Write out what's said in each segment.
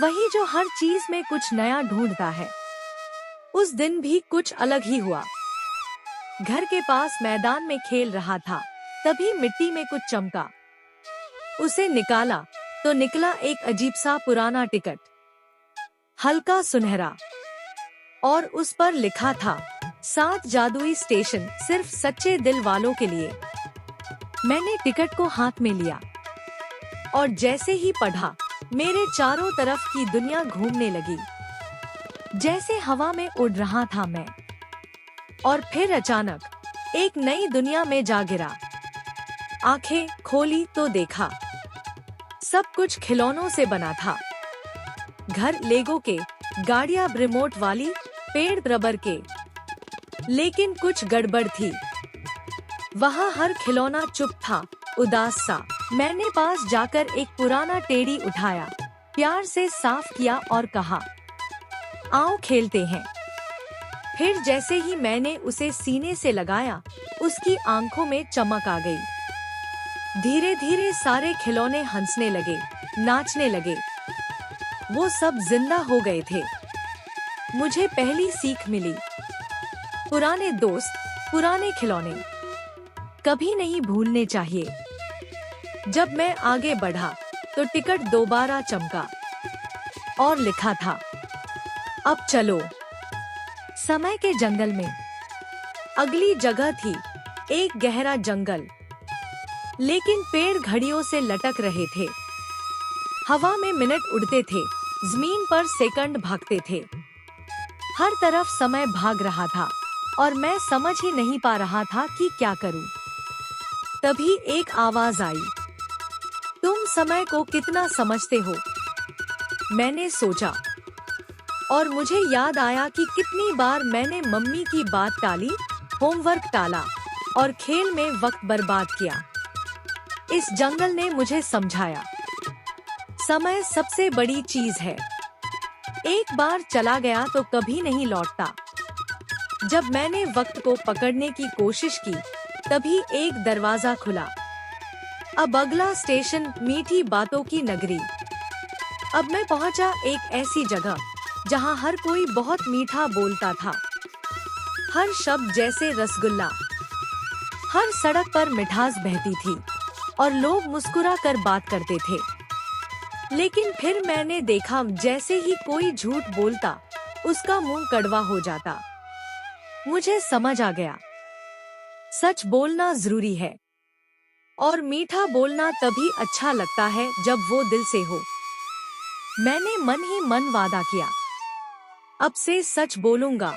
वही जो हर चीज में कुछ नया ढूंढता है। उस दिन भी कुछ अलग ही हुआ। घर के पास मैदान में खेल रहा था, तभी मिट्टी में कुछ चमका। उसे निकाला तो निकला एक अजीब सा पुराना टिकट, हल्का सुनहरा, और उस पर लिखा था 7 जादुई स्टेशन सिर्फ सच्चे दिल वालों के लिए। मैंने टिकट को हाथ में लिया और जैसे ही पढ़ा, मेरे चारों तरफ की दुनिया घूमने लगी, जैसे हवा में उड़ रहा था मैं। और फिर अचानक एक नई दुनिया में जा गिरा। आंखें खोली तो देखा सब कुछ खिलौनों से बना था। घर लेगो के, गाड़ियां रिमोट वाली, पेड़ रबर के। लेकिन कुछ गड़बड़ थी। वहाँ हर खिलौना चुप था, उदास सा। मैंने पास जाकर एक पुराना टेडी उठाया, प्यार से साफ किया और कहा, आओ खेलते हैं। फिर जैसे ही मैंने उसे सीने से लगाया, उसकी आंखों में चमक आ गई। धीरे धीरे सारे खिलौने हंसने लगे, नाचने लगे। वो सब जिंदा हो गए थे। मुझे पहली सीख मिली, पुराने दोस्त, पुराने खिलौने कभी नहीं भूलने चाहिए। जब मैं आगे बढ़ा तो टिकट दोबारा चमका और लिखा था, अब चलो। समय के जंगल में अगली जगह थी एक गहरा जंगल, लेकिन पेड़ घड़ियों से लटक रहे थे। हवा में मिनट उड़ते थे, जमीन पर सेकंड भागते थे। हर तरफ समय भाग रहा था और मैं समझ ही नहीं पा रहा था कि क्या करूं। तभी एक आवाज आई, तुम समय को कितना समझते हो? मैंने सोचा और मुझे याद आया कि कितनी बार मैंने मम्मी की बात टाली, होमवर्क टाला और खेल में वक्त बर्बाद किया। इस जंगल ने मुझे समझाया, समय सबसे बड़ी चीज है। एक बार चला गया तो कभी नहीं लौटता। जब मैंने वक्त को पकड़ने की कोशिश की, तभी एक दरवाजा खुला। अब अगला स्टेशन मीठी बातों की नगरी। अब मैं पहुंचा एक ऐसी जगह जहां हर कोई बहुत मीठा बोलता था, हर शब्द जैसे रसगुल्ला। हर सड़क पर मिठास बहती थी और लोग मुस्कुरा कर बात करते थे। लेकिन फिर मैंने देखा, जैसे ही कोई झूठ बोलता, उसका मुंह कड़वा हो जाता। मुझे समझ आ गया, सच बोलना जरूरी है और मीठा बोलना तभी अच्छा लगता है जब वो दिल से हो। मैंने मन ही मन वादा किया, अब से सच बोलूंगा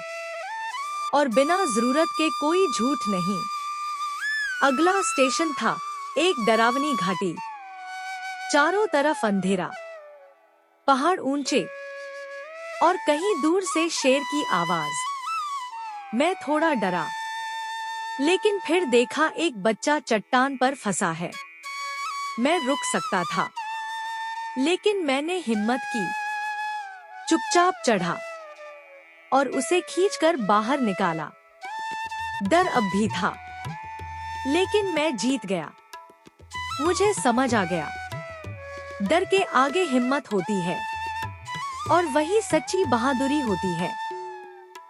और बिना जरूरत के कोई झूठ नहीं। अगला स्टेशन था एक डरावनी घाटी। चारों तरफ अंधेरा, पहाड़ ऊंचे और कहीं दूर से शेर की आवाज। मैं थोड़ा डरा, लेकिन फिर देखा एक बच्चा चट्टान पर फंसा है। मैं रुक सकता था, लेकिन मैंने हिम्मत की। चुपचाप चढ़ा और उसे खींचकर बाहर निकाला। डर अब भी था, लेकिन मैं जीत गया। मुझे समझ आ गया, डर के आगे हिम्मत होती है और वही सच्ची बहादुरी होती है।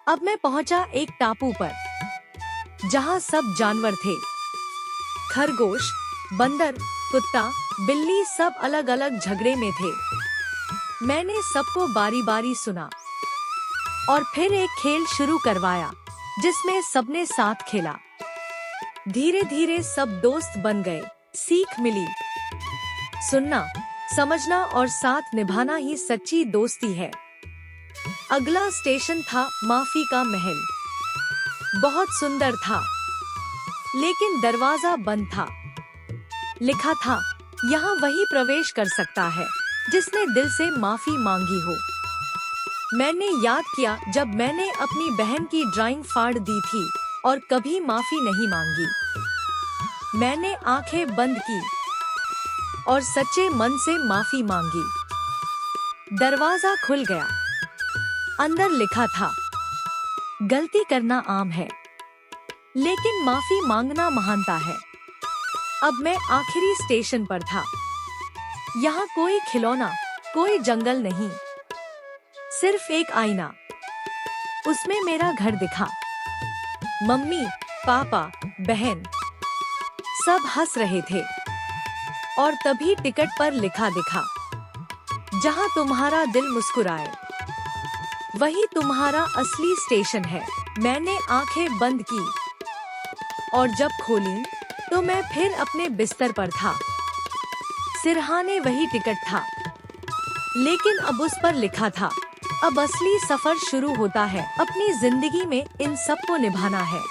अब मैं पहुंचा एक टापू पर, जहां सब जानवर थे। खरगोश, बंदर, कुत्ता, बिल्ली, सब अलग अलग झगड़े में थे। मैंने सबको बारी बारी सुना और फिर एक खेल शुरू करवाया, जिसमें सबने साथ खेला। धीरे धीरे सब दोस्त बन गए। सीख मिली, सुनना, समझना और साथ निभाना ही सच्ची दोस्ती है। अगला स्टेशन था माफी का महल। बहुत सुंदर था, लेकिन दरवाजा बंद था। लिखा था, यहाँ वही प्रवेश कर सकता है जिसने दिल से माफी मांगी हो। मैंने याद किया जब मैंने अपनी बहन की ड्राइंग फाड़ दी थी और कभी माफी नहीं मांगी। मैंने आंखें बंद की और सच्चे मन से माफी मांगी। दरवाजा खुल गया। अंदर लिखा था, गलती करना आम है, लेकिन माफी मांगना महानता है। अब मैं आखिरी स्टेशन पर था। यहाँ कोई खिलौना, कोई जंगल नहीं, सिर्फ एक आईना। उसमें मेरा घर दिखा। मम्मी, पापा, बहन सब हंस रहे थे। और तभी टिकट पर लिखा दिखा, जहां तुम्हारा दिल मुस्कुराए वही तुम्हारा असली स्टेशन है। मैंने आंखें बंद की और जब खोली तो मैं फिर अपने बिस्तर पर था। सिरहाने वही टिकट था, लेकिन अब उस पर लिखा था, अब असली सफर शुरू होता है। अपनी जिंदगी में इन सबको निभाना है।